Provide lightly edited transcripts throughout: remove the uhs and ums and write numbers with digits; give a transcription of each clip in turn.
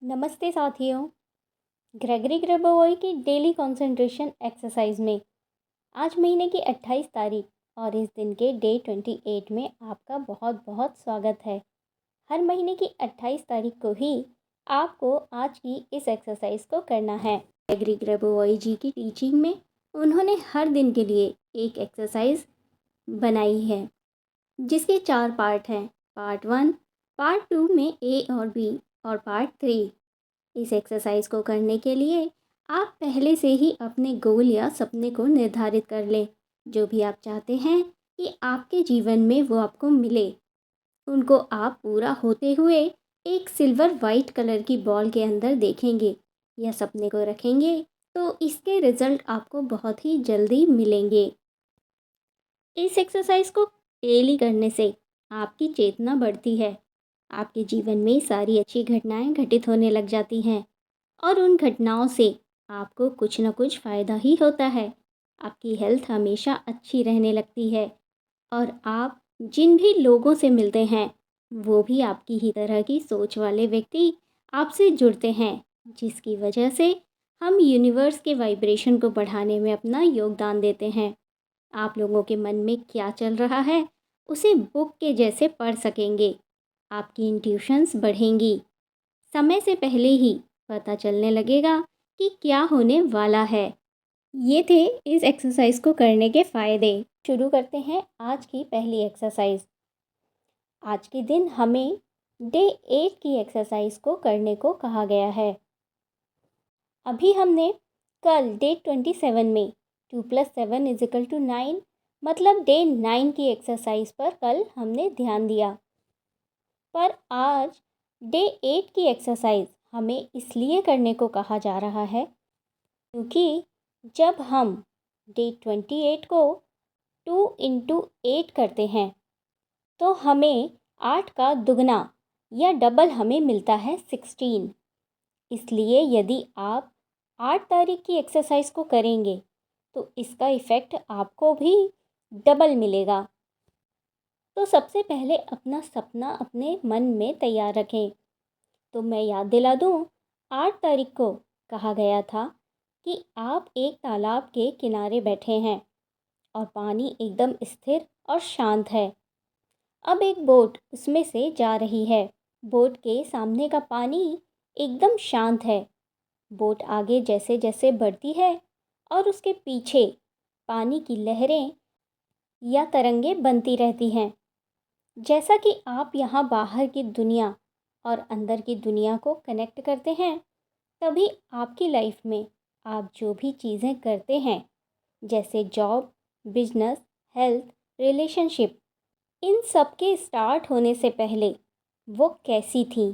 नमस्ते साथियों। ग्रेगरी ग्रेबोवॉय की डेली कंसंट्रेशन एक्सरसाइज में आज महीने की 28 तारीख और इस दिन के डे 28 में आपका बहुत बहुत स्वागत है। हर महीने की 28 तारीख को ही आपको आज की इस एक्सरसाइज को करना है। ग्रेगरी ग्रेबोवॉय जी की टीचिंग में उन्होंने हर दिन के लिए एक एक्सरसाइज बनाई है जिसके 4 पार्ट हैं। पार्ट 1, पार्ट 2 में ए और बी और पार्ट 3। इस एक्सरसाइज को करने के लिए आप पहले से ही अपने गोल या सपने को निर्धारित कर लें। जो भी आप चाहते हैं कि आपके जीवन में वो आपको मिले, उनको आप पूरा होते हुए एक सिल्वर वाइट कलर की बॉल के अंदर देखेंगे या सपने को रखेंगे तो इसके रिजल्ट आपको बहुत ही जल्दी मिलेंगे। इस एक्सरसाइज को डेली करने से आपकी चेतना बढ़ती है, आपके जीवन में सारी अच्छी घटनाएं घटित होने लग जाती हैं और उन घटनाओं से आपको कुछ ना कुछ फ़ायदा ही होता है। आपकी हेल्थ हमेशा अच्छी रहने लगती है और आप जिन भी लोगों से मिलते हैं वो भी आपकी ही तरह की सोच वाले व्यक्ति आपसे जुड़ते हैं, जिसकी वजह से हम यूनिवर्स के वाइब्रेशन को बढ़ाने में अपना योगदान देते हैं। आप लोगों के मन में क्या चल रहा है उसे बुक के जैसे पढ़ सकेंगे। आपकी इंट्यूशंस बढ़ेंगी। समय से पहले ही पता चलने लगेगा कि क्या होने वाला है। ये थे इस एक्सरसाइज को करने के फ़ायदे। शुरू करते हैं आज की पहली एक्सरसाइज। आज के दिन हमें डे 8 की एक्सरसाइज को करने को कहा गया है। अभी हमने कल डे 27 में 2 + 7 = 9 मतलब डे 9 की एक्सरसाइज पर कल हमने ध्यान दिया। पर आज डे 8 की एक्सरसाइज हमें इसलिए करने को कहा जा रहा है क्योंकि जब हम डे 28 को 2 × 8 करते हैं तो हमें 8 का दुगना या डबल हमें मिलता है 16। इसलिए यदि आप 8 तारीख की एक्सरसाइज को करेंगे तो इसका इफ़ेक्ट आपको भी डबल मिलेगा। तो सबसे पहले अपना सपना अपने मन में तैयार रखें। तो मैं याद दिला दूँ, 8 तारीख को कहा गया था कि आप एक तालाब के किनारे बैठे हैं और पानी एकदम स्थिर और शांत है। अब एक बोट उसमें से जा रही है। बोट के सामने का पानी एकदम शांत है। बोट आगे जैसे जैसे बढ़ती है और उसके पीछे पानी की लहरें या तरंगें बनती रहती हैं। जैसा कि आप यहाँ बाहर की दुनिया और अंदर की दुनिया को कनेक्ट करते हैं, तभी आपकी लाइफ में आप जो भी चीज़ें करते हैं जैसे जॉब, बिजनेस, हेल्थ, रिलेशनशिप, इन सब के स्टार्ट होने से पहले वो कैसी थी।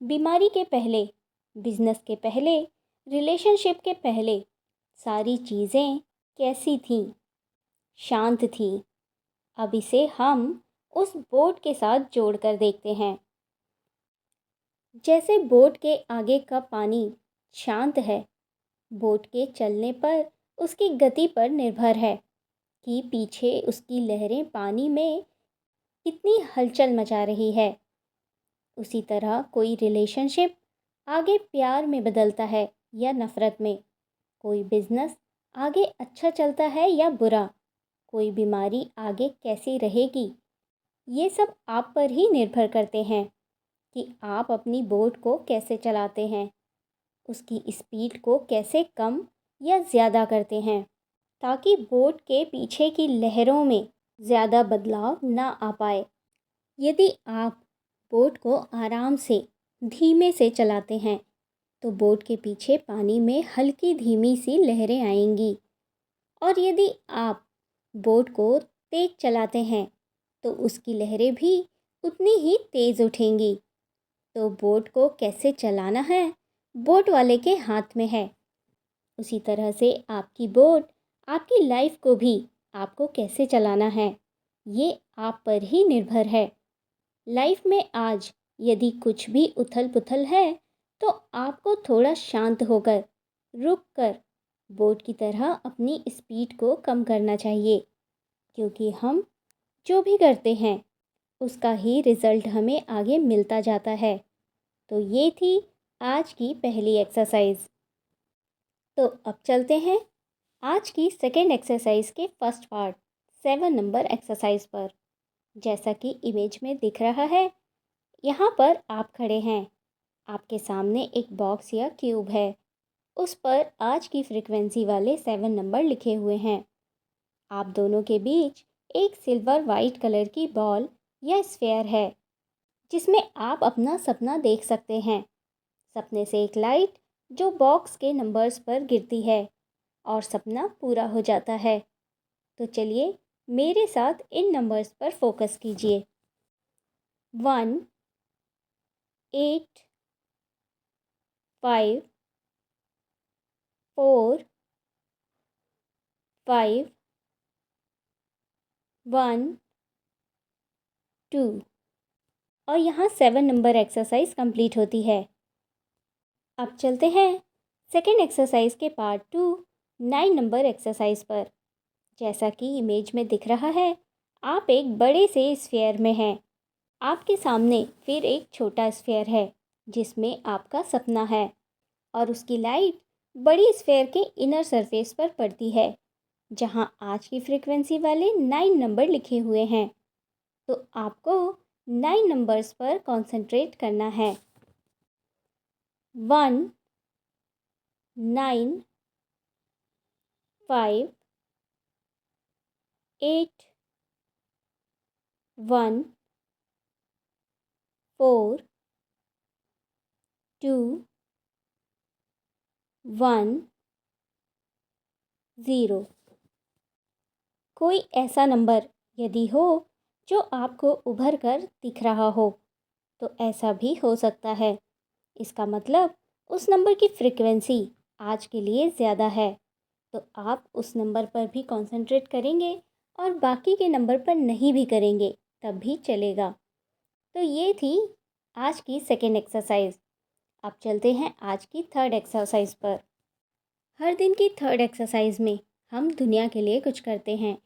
बीमारी के पहले, बिजनेस के पहले, रिलेशनशिप के पहले सारी चीज़ें कैसी थीं, शांत थी। अब इसे हम उस बोट के साथ जोड़कर देखते हैं। जैसे बोट के आगे का पानी शांत है, बोट के चलने पर उसकी गति पर निर्भर है कि पीछे उसकी लहरें पानी में कितनी हलचल मचा रही है। उसी तरह कोई रिलेशनशिप आगे प्यार में बदलता है या नफ़रत में। कोई बिजनेस आगे अच्छा चलता है या बुरा। कोई बीमारी आगे कैसी रहेगी। ये सब आप पर ही निर्भर करते हैं कि आप अपनी बोट को कैसे चलाते हैं, उसकी स्पीड को कैसे कम या ज़्यादा करते हैं ताकि बोट के पीछे की लहरों में ज़्यादा बदलाव ना आ पाए। यदि आप बोट को आराम से धीमे से चलाते हैं तो बोट के पीछे पानी में हल्की धीमी सी लहरें आएंगी और यदि आप बोट को तेज़ चलाते हैं तो उसकी लहरें भी उतनी ही तेज़ उठेंगी। तो बोट को कैसे चलाना है बोट वाले के हाथ में है। उसी तरह से आपकी बोट आपकी लाइफ को भी आपको कैसे चलाना है ये आप पर ही निर्भर है। लाइफ में आज यदि कुछ भी उथल पुथल है तो आपको थोड़ा शांत होकर, रुक कर बोट की तरह अपनी स्पीड को कम करना चाहिए क्योंकि हम जो भी करते हैं उसका ही रिज़ल्ट हमें आगे मिलता जाता है। तो ये थी आज की पहली एक्सरसाइज। तो अब चलते हैं आज की सेकेंड एक्सरसाइज के फर्स्ट पार्ट 7 नंबर एक्सरसाइज पर। जैसा कि इमेज में दिख रहा है, यहाँ पर आप खड़े हैं, आपके सामने एक बॉक्स या क्यूब है, उस पर आज की फ्रीक्वेंसी वाले 7 नंबर लिखे हुए हैं। आप दोनों के बीच एक सिल्वर वाइट कलर की बॉल या स्फेयर है, जिसमें आप अपना सपना देख सकते हैं। सपने से एक लाइट जो बॉक्स के नंबर्स पर गिरती है और सपना पूरा हो जाता है। तो चलिए मेरे साथ इन नंबर्स पर फोकस कीजिए। 1, 8, 5, 4, 5, 1, 2 और यहाँ 7 नंबर एक्सरसाइज कंप्लीट होती है। अब चलते हैं सेकेंड एक्सरसाइज के पार्ट 2 9 नंबर एक्सरसाइज पर। जैसा कि इमेज में दिख रहा है, आप एक बड़े से स्फीयर में हैं। आपके सामने फिर एक छोटा स्फीयर है जिसमें आपका सपना है और उसकी लाइट बड़ी स्फीयर के इनर सरफेस पर पड़ती है, जहां आज की फ्रीक्वेंसी वाले 9 नंबर लिखे हुए हैं। तो आपको 9 नंबर्स पर कंसंट्रेट करना है। 1, 9, 5, 8, 1, 4, 2, 1, 0। कोई ऐसा नंबर यदि हो जो आपको उभर कर दिख रहा हो, तो ऐसा भी हो सकता है। इसका मतलब उस नंबर की फ्रीक्वेंसी आज के लिए ज़्यादा है, तो आप उस नंबर पर भी कंसंट्रेट करेंगे और बाकी के नंबर पर नहीं भी करेंगे तब भी चलेगा। तो ये थी आज की सेकेंड एक्सरसाइज। अब चलते हैं आज की थर्ड एक्सरसाइज पर। हर दिन की थर्ड एक्सरसाइज में हम दुनिया के लिए कुछ करते हैं।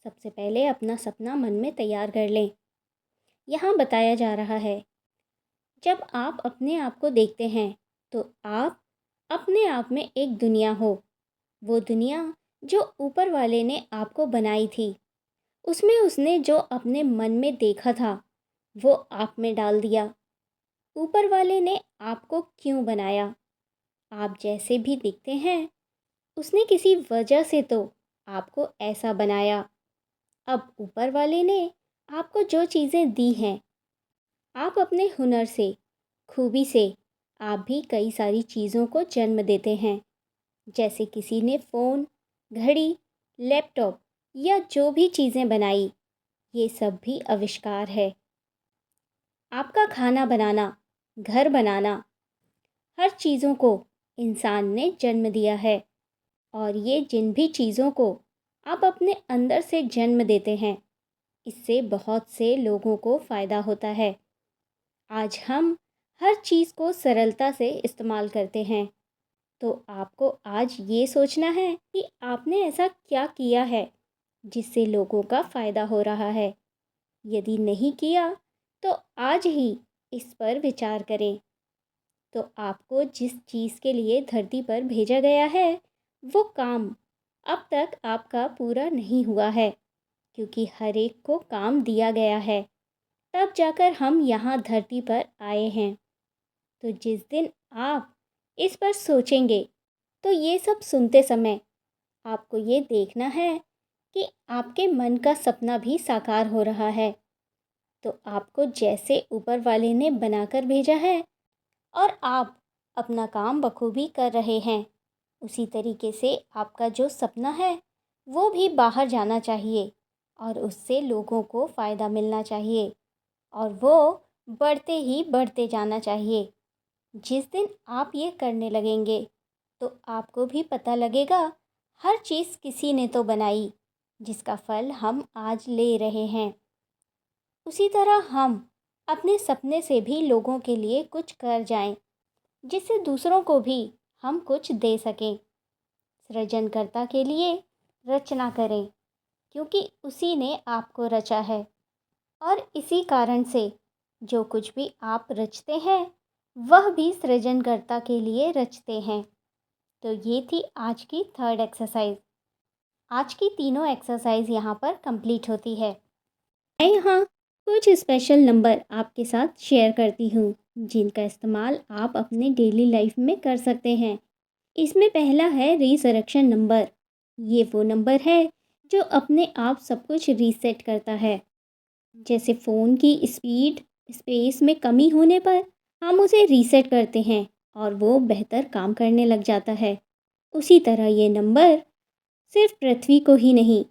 सबसे पहले अपना सपना मन में तैयार कर लें। यहाँ बताया जा रहा है, जब आप अपने आप को देखते हैं तो आप अपने आप में एक दुनिया हो। वो दुनिया जो ऊपर वाले ने आपको बनाई थी, उसमें उसने जो अपने मन में देखा था वो आप में डाल दिया। ऊपर वाले ने आपको क्यों बनाया? आप जैसे भी दिखते हैं, उसने किसी वजह से तो आपको ऐसा बनाया। अब ऊपर वाले ने आपको जो चीज़ें दी हैं, आप अपने हुनर से, खूबी से आप भी कई सारी चीज़ों को जन्म देते हैं। जैसे किसी ने फ़ोन, घड़ी, लैपटॉप या जो भी चीज़ें बनाई, ये सब भी आविष्कार है। आपका खाना बनाना, घर बनाना, हर चीज़ों को इंसान ने जन्म दिया है। और ये जिन भी चीज़ों को आप अपने अंदर से जन्म देते हैं, इससे बहुत से लोगों को फ़ायदा होता है। आज हम हर चीज़ को सरलता से इस्तेमाल करते हैं, तो आपको आज ये सोचना है कि आपने ऐसा क्या किया है जिससे लोगों का फ़ायदा हो रहा है। यदि नहीं किया तो आज ही इस पर विचार करें। तो आपको जिस चीज़ के लिए धरती पर भेजा गया है, वो काम अब तक आपका पूरा नहीं हुआ है, क्योंकि हर एक को काम दिया गया है, तब जाकर हम यहाँ धरती पर आए हैं। तो जिस दिन आप इस पर सोचेंगे, तो ये सब सुनते समय आपको ये देखना है कि आपके मन का सपना भी साकार हो रहा है। तो आपको जैसे ऊपर वाले ने बनाकर भेजा है और आप अपना काम बखूबी कर रहे हैं, उसी तरीके से आपका जो सपना है वो भी बाहर जाना चाहिए और उससे लोगों को फ़ायदा मिलना चाहिए और वो बढ़ते ही बढ़ते जाना चाहिए। जिस दिन आप ये करने लगेंगे, तो आपको भी पता लगेगा हर चीज़ किसी ने तो बनाई, जिसका फल हम आज ले रहे हैं। उसी तरह हम अपने सपने से भी लोगों के लिए कुछ कर जाएं, जिससे दूसरों को भी हम कुछ दे सकें। सृजनकर्ता के लिए रचना करें, क्योंकि उसी ने आपको रचा है और इसी कारण से जो कुछ भी आप रचते हैं वह भी सृजनकर्ता के लिए रचते हैं। तो ये थी आज की थर्ड एक्सरसाइज। आज की तीनों एक्सरसाइज यहाँ पर कंप्लीट होती है। मैं यहाँ कुछ स्पेशल नंबर आपके साथ शेयर करती हूँ जिनका इस्तेमाल आप अपने डेली लाइफ में कर सकते हैं। इसमें पहला है रिसरेक्शन नंबर। ये वो नंबर है जो अपने आप सब कुछ रीसेट करता है। जैसे फ़ोन की स्पीड स्पेस में कमी होने पर हम उसे रीसेट करते हैं और वो बेहतर काम करने लग जाता है। उसी तरह ये नंबर सिर्फ पृथ्वी को ही नहीं,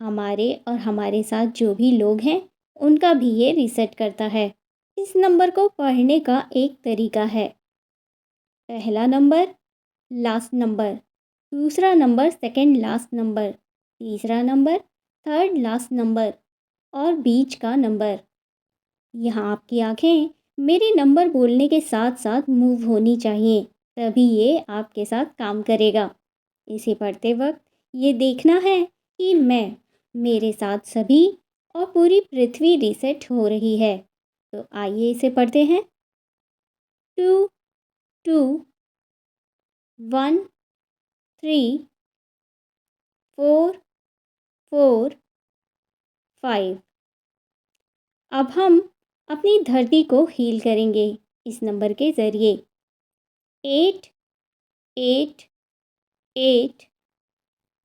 हमारे और हमारे साथ जो भी लोग हैं उनका भी ये रीसेट करता है। इस नंबर को पढ़ने का एक तरीका है। पहला नंबर लास्ट नंबर, दूसरा नंबर सेकंड लास्ट नंबर, तीसरा नंबर थर्ड लास्ट नंबर और बीच का नंबर। यहाँ आपकी आंखें मेरे नंबर बोलने के साथ साथ मूव होनी चाहिए, तभी ये आपके साथ काम करेगा। इसे पढ़ते वक्त ये देखना है कि मैं, मेरे साथ सभी और पूरी पृथ्वी रीसेट हो रही है। तो आइए इसे पढ़ते हैं। 2 2 1 3 4 4 5। अब हम अपनी धरती को हील करेंगे इस नंबर के ज़रिए। 8 8 8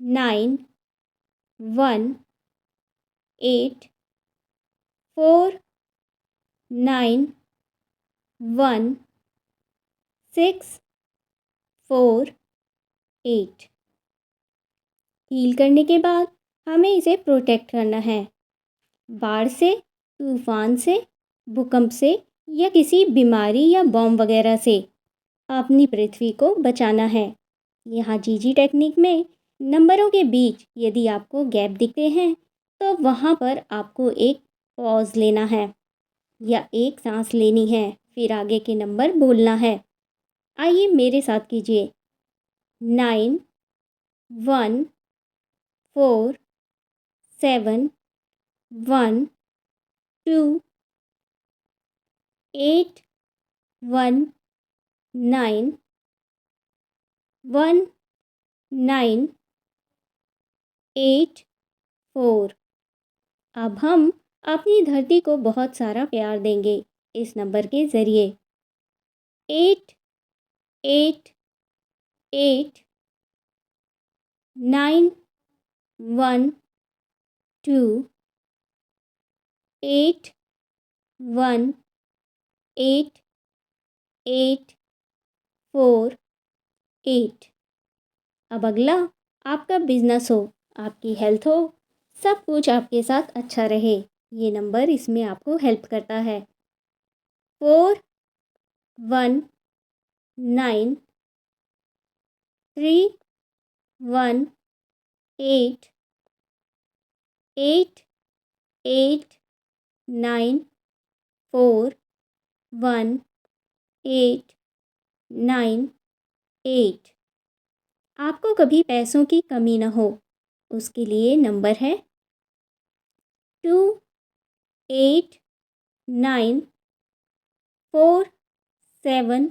9 1 8 4 9 1 6 4 8। हील करने के बाद हमें इसे प्रोटेक्ट करना है, बाढ़ से, तूफान से, भूकंप से या किसी बीमारी या बॉम्ब वगैरह से अपनी पृथ्वी को बचाना है। यहाँ जीजी टेक्निक में नंबरों के बीच यदि आपको गैप दिखते हैं तो वहाँ पर आपको एक पॉज लेना है या एक सांस लेनी है, फिर आगे के नंबर बोलना है। आइए मेरे साथ कीजिए। 9 1 4 7 1 2 8 1 9 1 9 8 4। अब हम अपनी धरती को बहुत सारा प्यार देंगे इस नंबर के ज़रिए। 8 8 8 9 1 2 8 1 8 8 4 8। अब अगला आपका बिजनेस हो, आपकी हेल्थ हो, सब कुछ आपके साथ अच्छा रहे, ये नंबर इसमें आपको हेल्प करता है। 4 1 9 3 1 8 8 8 9 4 1 8 9 8। आपको कभी पैसों की कमी ना हो, उसके लिए नंबर है 2 8 9 4 7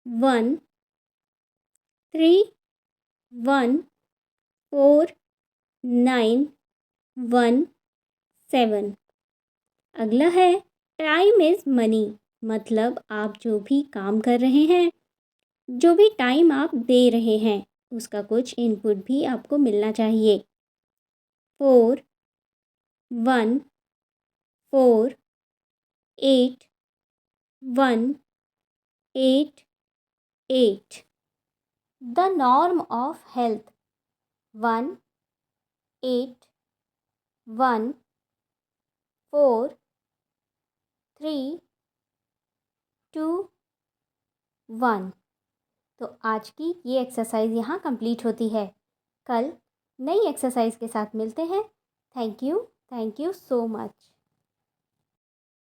1 3 1 4 9 1 7। अगला है टाइम इज़ मनी, मतलब आप जो भी काम कर रहे हैं, जो भी टाइम आप दे रहे हैं, उसका कुछ इनपुट भी आपको मिलना चाहिए। 4 1 4 8 1 8 8। The norm of health 1 8 1 4 3 2 1। तो आज की ये एक्सरसाइज यहाँ कंप्लीट होती है। कल नई एक्सरसाइज के साथ मिलते हैं। Thank you so much.